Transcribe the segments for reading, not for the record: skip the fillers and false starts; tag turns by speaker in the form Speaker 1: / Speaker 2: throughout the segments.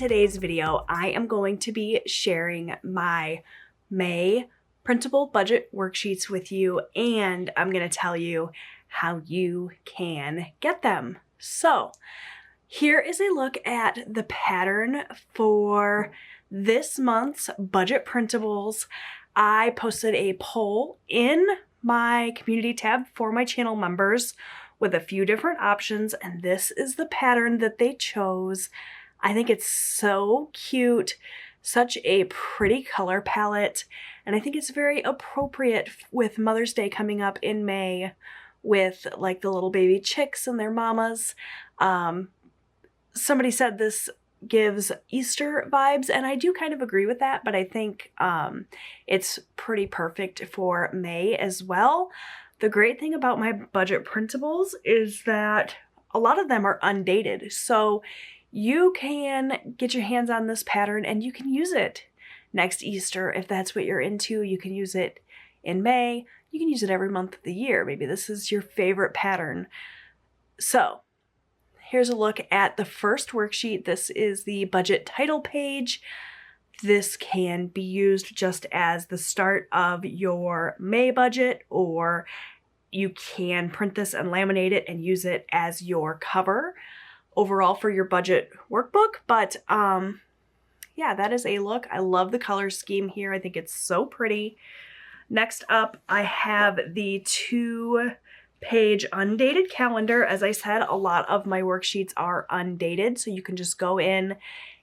Speaker 1: today's video, I am going to be sharing my May printable budget worksheets with you, and I'm going to tell you how you can get them. So here is a look at the pattern for this month's budget printables. I posted a poll in my community tab for my channel members with a few different options, and this is the pattern that they chose. I think it's so cute, such a pretty color palette, and I think it's very appropriate with Mother's Day coming up in May with like the little baby chicks and their mamas. Somebody said this gives Easter vibes, and I do kind of agree with that, but I think it's pretty perfect for May as well. The great thing about my budget printables is that a lot of them are undated, so you can get your hands on this pattern and you can use it next Easter if that's what you're into. You can use it in May. You can use it every month of the year. Maybe this is your favorite pattern. So here's a look at the first worksheet. This is the budget title page. This can be used just as the start of your May budget, or you can print this and laminate it and use it as your cover overall for your budget workbook. But yeah, that is a look. I love the color scheme here. I think it's so pretty. Next up, I have the 2-page undated calendar. As I said, a lot of my worksheets are undated, so you can just go in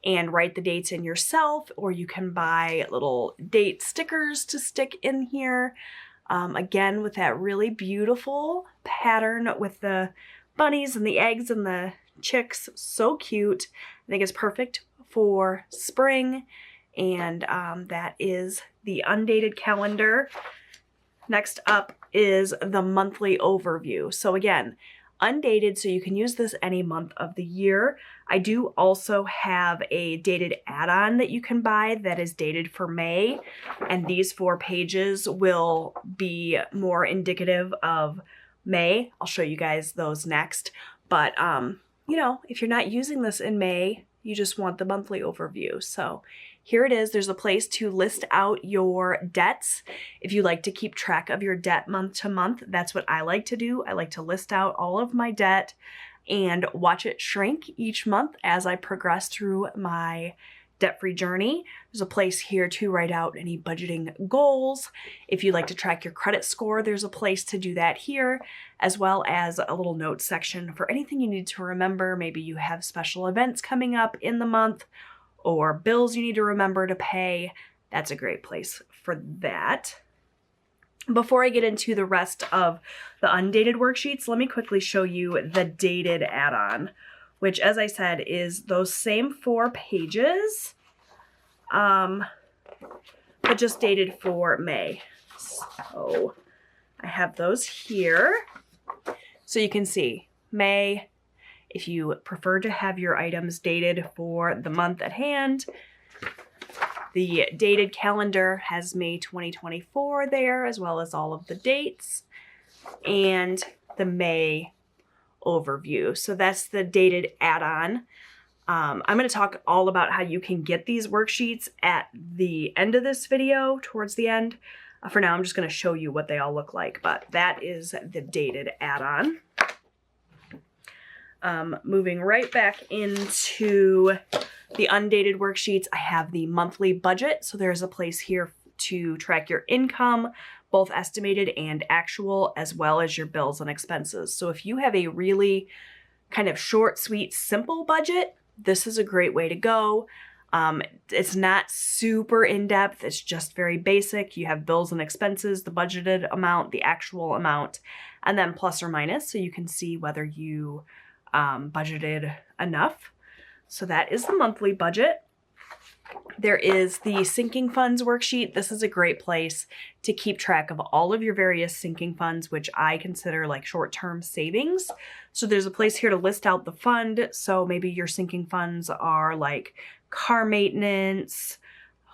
Speaker 1: and write the dates in yourself, or you can buy little date stickers to stick in here. Again, with that really beautiful pattern with the bunnies and the eggs and the chicks, so cute. I think it's perfect for spring, and that is the undated calendar. Next up is the monthly overview. So again, undated, so you can use this any month of the year. I do also have a dated add-on that you can buy that is dated for May, and these 4 pages will be more indicative of May. I'll show you guys those next, but you know, if you're not using this in May, you just want the monthly overview. So here it is. There's a place to list out your debts. If you like to keep track of your debt month to month, that's what I like to do. I like to list out all of my debt and watch it shrink each month as I progress through my debt-free journey. There's a place here to write out any budgeting goals. If you like to track your credit score, there's a place to do that here, as well as a little notes section for anything you need to remember. Maybe you have special events coming up in the month or bills you need to remember to pay. That's a great place for that. Before I get into the rest of the undated worksheets, let me quickly show you the dated add-on, which, as I said, is those same 4 pages, but just dated for May. So I have those here. So you can see May, if you prefer to have your items dated for the month at hand. The dated calendar has May 2024 there, as well as all of the dates, and the May overview. So that's the dated add-on. I'm going to talk all about how you can get these worksheets at the end of this video, towards the end. For now, I'm just going to show you what they all look like, but that is the dated add-on. Moving right back into the undated worksheets, I have the monthly budget. So there's a place here to track your income, both estimated and actual, as well as your bills and expenses. So if you have a really kind of short, sweet, simple budget, this is a great way to go. It's not super in-depth. It's just very basic. You have bills and expenses, the budgeted amount, the actual amount, and then plus or minus, so you can see whether you budgeted enough. So that is the monthly budget. There is the sinking funds worksheet. This is a great place to keep track of all of your various sinking funds, which I consider like short-term savings. So there's a place here to list out the fund. So maybe your sinking funds are like car maintenance,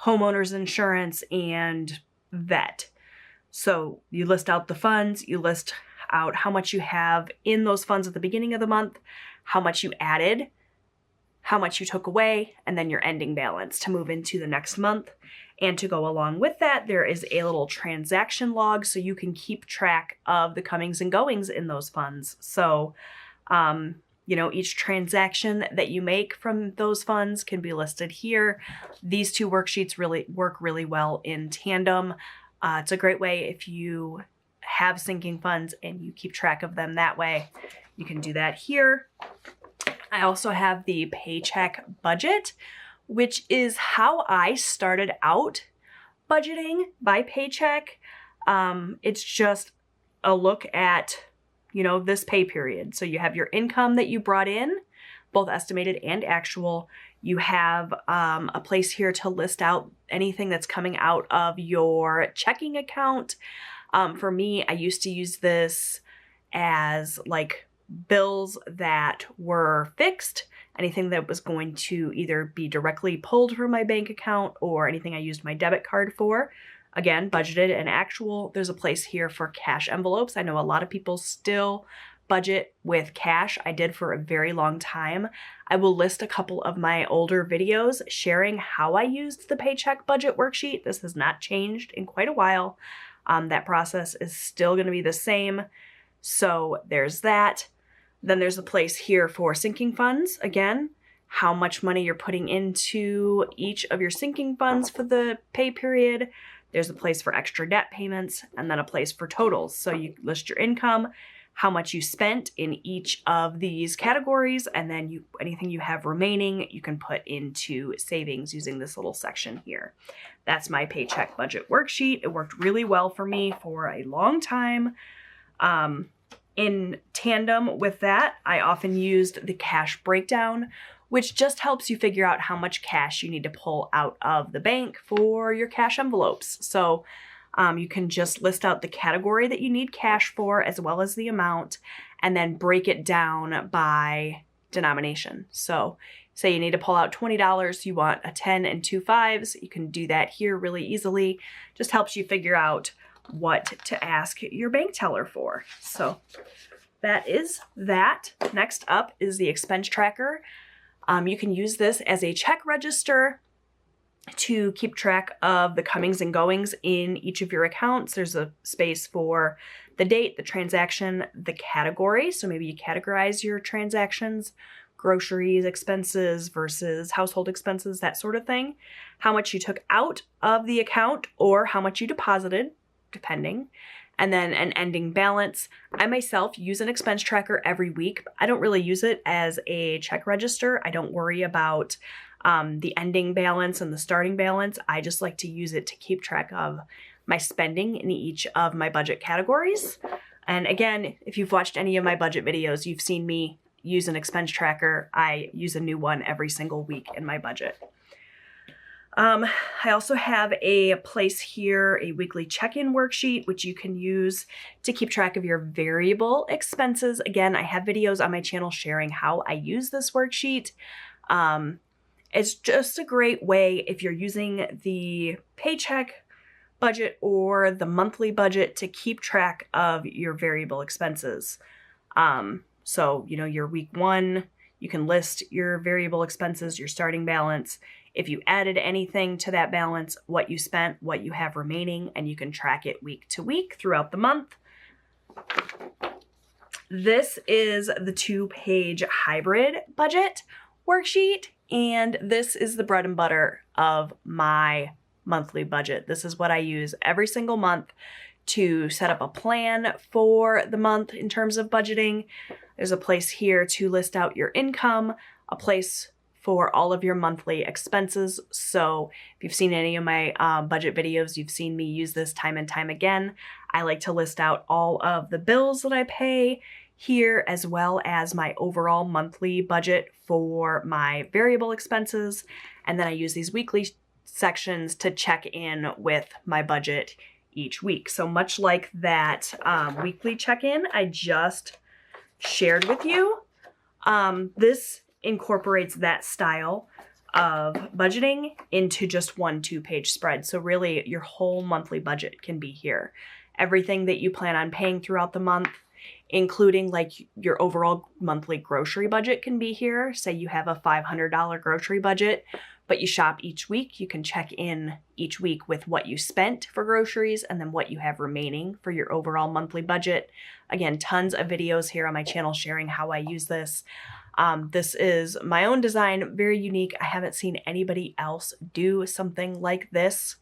Speaker 1: homeowners insurance, and vet. So you list out the funds, you list out how much you have in those funds at the beginning of the month, how much you added how much you took away, and then your ending balance to move into the next month. And to go along with that, there is a little transaction log so you can keep track of the comings and goings in those funds. So, you know, each transaction that you make from those funds can be listed here. These two worksheets really work really well in tandem. It's a great way if you have sinking funds and you keep track of them that way. You can do that here. I also have the paycheck budget, which is how I started out budgeting by paycheck. It's just a look at, you know, this pay period. So you have your income that you brought in, both estimated and actual. You have a place here to list out anything that's coming out of your checking account. For me, I used to use this as like bills that were fixed, anything that was going to either be directly pulled from my bank account or anything I used my debit card for. Again, budgeted and actual. There's a place here for cash envelopes. I know a lot of people still budget with cash. I did for a very long time. I will list a couple of my older videos sharing how I used the paycheck budget worksheet. This has not changed in quite a while. That process is still going to be the same. So there's that. Then there's a place here for sinking funds. Again, how much money you're putting into each of your sinking funds for the pay period. There's a place for extra debt payments, and then a place for totals. So you list your income, how much you spent in each of these categories, and then anything you have remaining, you can put into savings using this little section here. That's my paycheck budget worksheet. It worked really well for me for a long time. In tandem with that, I often used the cash breakdown, which just helps you figure out how much cash you need to pull out of the bank for your cash envelopes. So you can just list out the category that you need cash for as well as the amount, and then break it down by denomination. So say you need to pull out $20, you want a 10 and 2 5s, you can do that here really easily. Just helps you figure out what to ask your bank teller for. So that is that. Next up is the expense tracker. You can use this as a check register to keep track of the comings and goings in each of your accounts. There's a space for the date, the transaction, the category. So maybe you categorize your transactions, groceries, expenses versus household expenses, that sort of thing. How much you took out of the account or how much you deposited, depending. And then an ending balance. I myself use an expense tracker every week. I don't really use it as a check register. I don't worry about the ending balance and the starting balance. I just like to use it to keep track of my spending in each of my budget categories. And again, if you've watched any of my budget videos, you've seen me use an expense tracker. I use a new one every single week in my budget. I also have a place here, a weekly check-in worksheet, which you can use to keep track of your variable expenses. Again, I have videos on my channel sharing how I use this worksheet. It's just a great way if you're using the paycheck budget or the monthly budget to keep track of your variable expenses. So, you know, your week one, you can list your variable expenses, your starting balance. If you added anything to that balance, what you spent, what you have remaining, and you can track it week to week throughout the month. This is the 2-page hybrid budget worksheet, and this is the bread and butter of my monthly budget. This is what I use every single month to set up a plan for the month in terms of budgeting. There's a place here to list out your income, a place for all of your monthly expenses. So if you've seen any of my budget videos, you've seen me use this time and time again. I like to list out all of the bills that I pay here, as well as my overall monthly budget for my variable expenses. And then I use these weekly sections to check in with my budget each week. So much like that weekly check-in I just shared with you, this incorporates that style of budgeting into just one 2-page spread. So really your whole monthly budget can be here. Everything that you plan on paying throughout the month including like your overall monthly grocery budget can be here. Say you have a $500 grocery budget, but you shop each week. You can check in each week with what you spent for groceries and then what you have remaining for your overall monthly budget. Again, tons of videos here on my channel sharing how I use this. This is my own design, very unique. I haven't seen anybody else do something like this,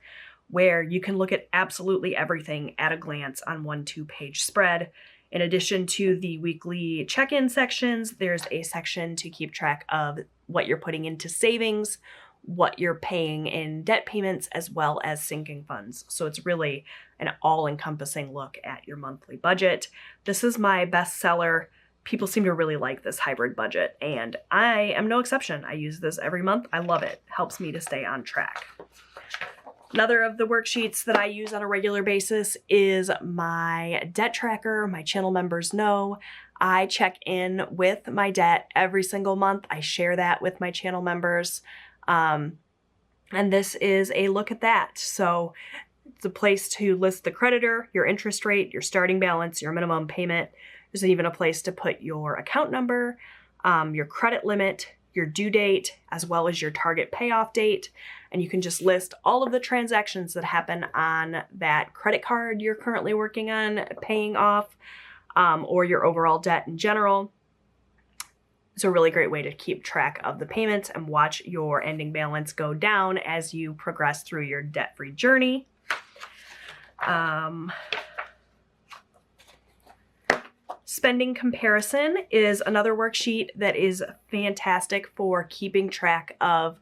Speaker 1: where you can look at absolutely everything at a glance on one 2-page spread. In addition to the weekly check-in sections, there's a section to keep track of what you're putting into savings, what you're paying in debt payments, as well as sinking funds. So it's really an all-encompassing look at your monthly budget. This is my bestseller. People seem to really like this hybrid budget, and I am no exception. I use this every month. I love it. Helps me to stay on track. Another of the worksheets that I use on a regular basis is my debt tracker. My channel members know I check in with my debt every single month. I share that with my channel members. And this is a look at that. So it's a place to list the creditor, your interest rate, your starting balance, your minimum payment. There's even a place to put your account number, your credit limit, your due date, as well as your target payoff date. And you can just list all of the transactions that happen on that credit card you're currently working on paying off, or your overall debt in general. It's a really great way to keep track of the payments and watch your ending balance go down as you progress through your debt-free journey. Spending comparison is another worksheet that is fantastic for keeping track of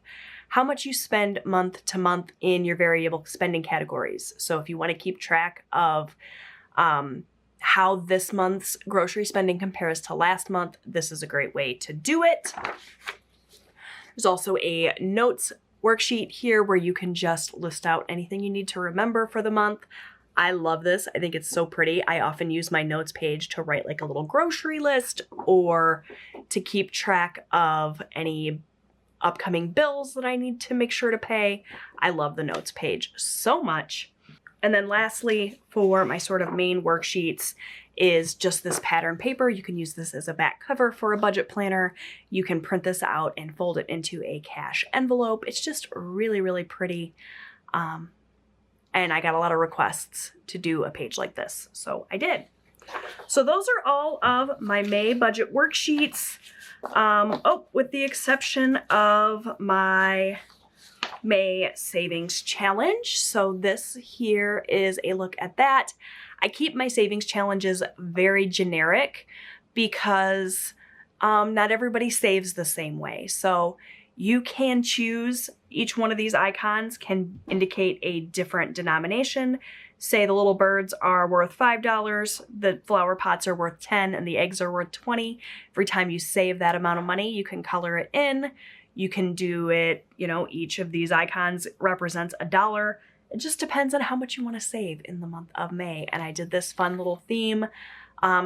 Speaker 1: how much you spend month to month in your variable spending categories. So if you want to keep track of how this month's grocery spending compares to last month, this is a great way to do it. There's also a notes worksheet here where you can just list out anything you need to remember for the month. I love this. I think it's so pretty. I often use my notes page to write like a little grocery list or to keep track of any upcoming bills that I need to make sure to pay. I love the notes page so much. And then lastly, for my sort of main worksheets is just this pattern paper. You can use this as a back cover for a budget planner. You can print this out and fold it into a cash envelope. It's just really, really pretty. And I got a lot of requests to do a page like this, so I did. So those are all of my May budget worksheets. With the exception of my May savings challenge. So this here is a look at that. I keep my savings challenges very generic because not everybody saves the same way. So you can choose, each one of these icons can indicate a different denomination. Say the little birds are worth $5, the flower pots are worth 10, and the eggs are worth 20. Every time you save that amount of money, you can color it in. You can do it, each of these icons represents $1. It just depends on how much you want to save in the month of May. And I did this fun little theme,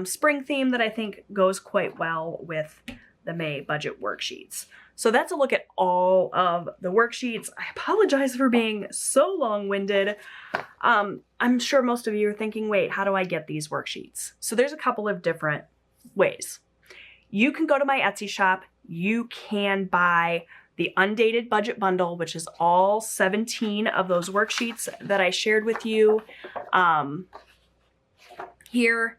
Speaker 1: spring theme that I think goes quite well with the May budget worksheets. So that's a look at all of the worksheets. I apologize for being so long-winded. I'm sure most of you are thinking, wait, how do I get these worksheets? So there's a couple of different ways. You can go to my Etsy shop. You can buy the undated budget bundle, which is all 17 of those worksheets that I shared with you here.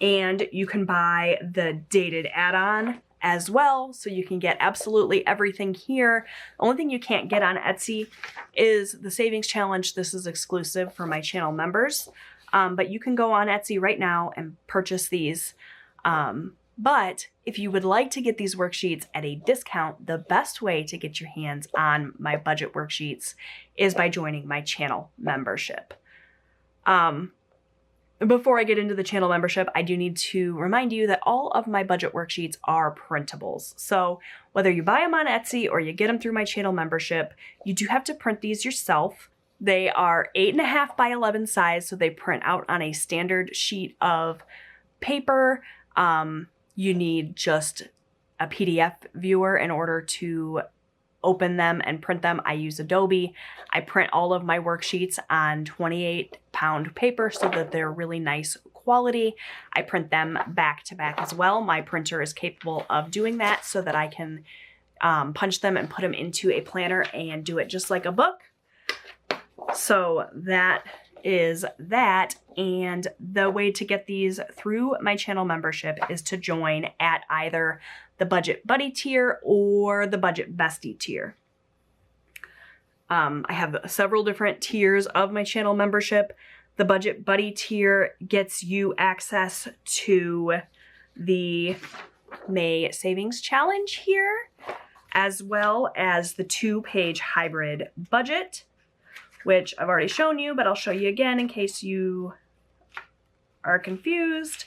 Speaker 1: And you can buy the dated add-on as well, so you can get absolutely everything here. The only thing you can't get on Etsy is the savings challenge. This is exclusive for my channel members, but you can go on Etsy right now and purchase these. But if you would like to get these worksheets at a discount, the best way to get your hands on my budget worksheets is by joining my channel membership. Before I get into the channel membership, I do need to remind you that all of my budget worksheets are printables. So whether you buy them on Etsy or you get them through my channel membership, you do have to print these yourself. They are 8.5 by 11 size, so they print out on a standard sheet of paper. You need just a PDF viewer in order to open them and print them. I use Adobe. I print all of my worksheets on 28-pound paper so that they're really nice quality. I print them back to back as well. My printer is capable of doing that so that I can punch them and put them into a planner and do it just like a book. So that is that, and the way to get these through my channel membership is to join at either the Budget Buddy tier or the Budget Bestie tier. I have several different tiers of my channel membership. The Budget Buddy tier gets you access to the May Savings Challenge here, as well as the 2-page hybrid budget, which I've already shown you, but I'll show you again in case you are confused.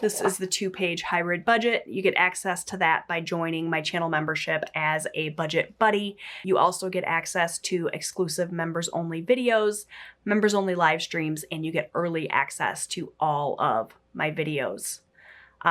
Speaker 1: This is the 2-page hybrid budget. You get access to that by joining my channel membership as a Budget Buddy. You also get access to exclusive members-only videos, members-only live streams, and you get early access to all of my videos.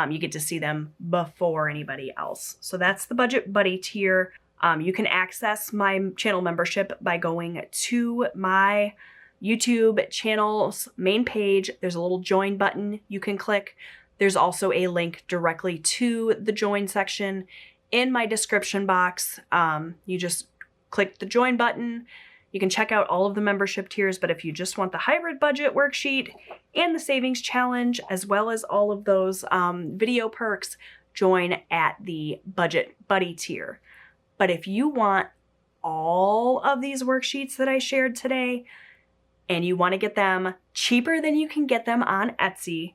Speaker 1: You get to see them before anybody else. So that's the Budget Buddy tier. You can access my channel membership by going to my YouTube channel's main page. There's a little join button you can click. There's also a link directly to the join section in my description box. You just click the join button. You can check out all of the membership tiers, but if you just want the hybrid budget worksheet and the savings challenge, as well as all of those video perks, join at the Budget Buddy tier. But if you want all of these worksheets that I shared today, and you want to get them cheaper than you can get them on Etsy,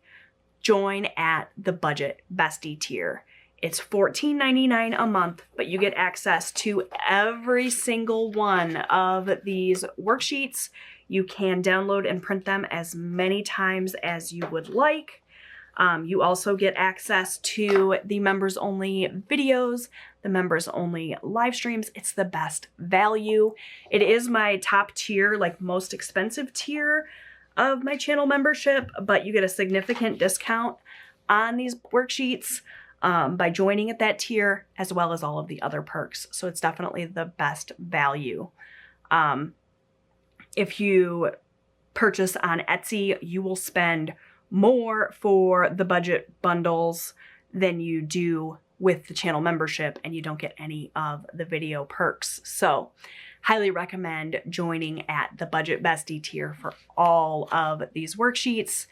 Speaker 1: join at the Budget Bestie tier. It's $14.99 a month, but you get access to every single one of these worksheets. You can download and print them as many times as you would like. You also get access to the members only videos, the members only live streams. It's the best value. It is my top tier, like most expensive tier of my channel membership, but you get a significant discount on these worksheets by joining at that tier, as well as all of the other perks. So it's definitely the best value. If you purchase on Etsy, you will spend more for the budget bundles than you do with the channel membership, and you don't get any of the video perks. So highly recommend joining at the Budget Bestie tier for all of these worksheets.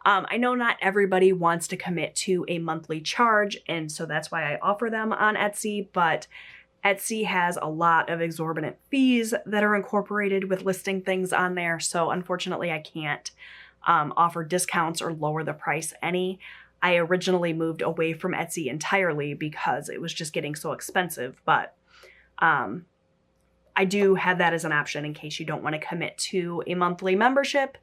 Speaker 1: I know not everybody wants to commit to a monthly charge, and so that's why I offer them on Etsy, but Etsy has a lot of exorbitant fees that are incorporated with listing things on there, so unfortunately I can't offer discounts or lower the price any. I originally moved away from Etsy entirely because it was just getting so expensive, but I do have that as an option in case you don't want to commit to a monthly membership,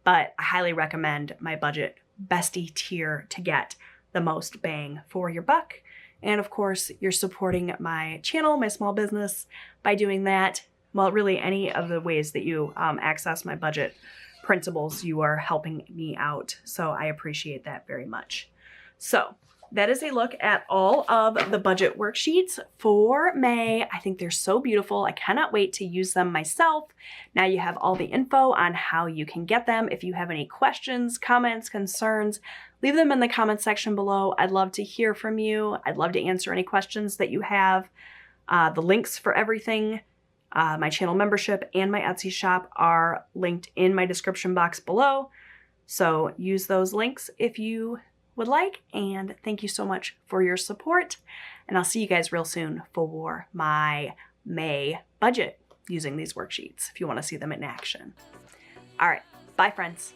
Speaker 1: but I highly recommend my Budget Bestie tier to get the most bang for your buck. And of course, you're supporting my channel, my small business, by doing that. Well, really any of the ways that you access my budget principles, you are helping me out. So I appreciate that very much. So that is a look at all of the budget worksheets for May. I think they're so beautiful. I cannot wait to use them myself. Now you have all the info on how you can get them. If you have any questions, comments, concerns, leave them in the comment section below. I'd love to hear from you. I'd love to answer any questions that you have. The links for everything, my channel membership and my Etsy shop, are linked in my description box below. So use those links if you would like, and thank you so much for your support, and I'll see you guys real soon for my May budget using these worksheets if you want to see them in action. All right, bye friends.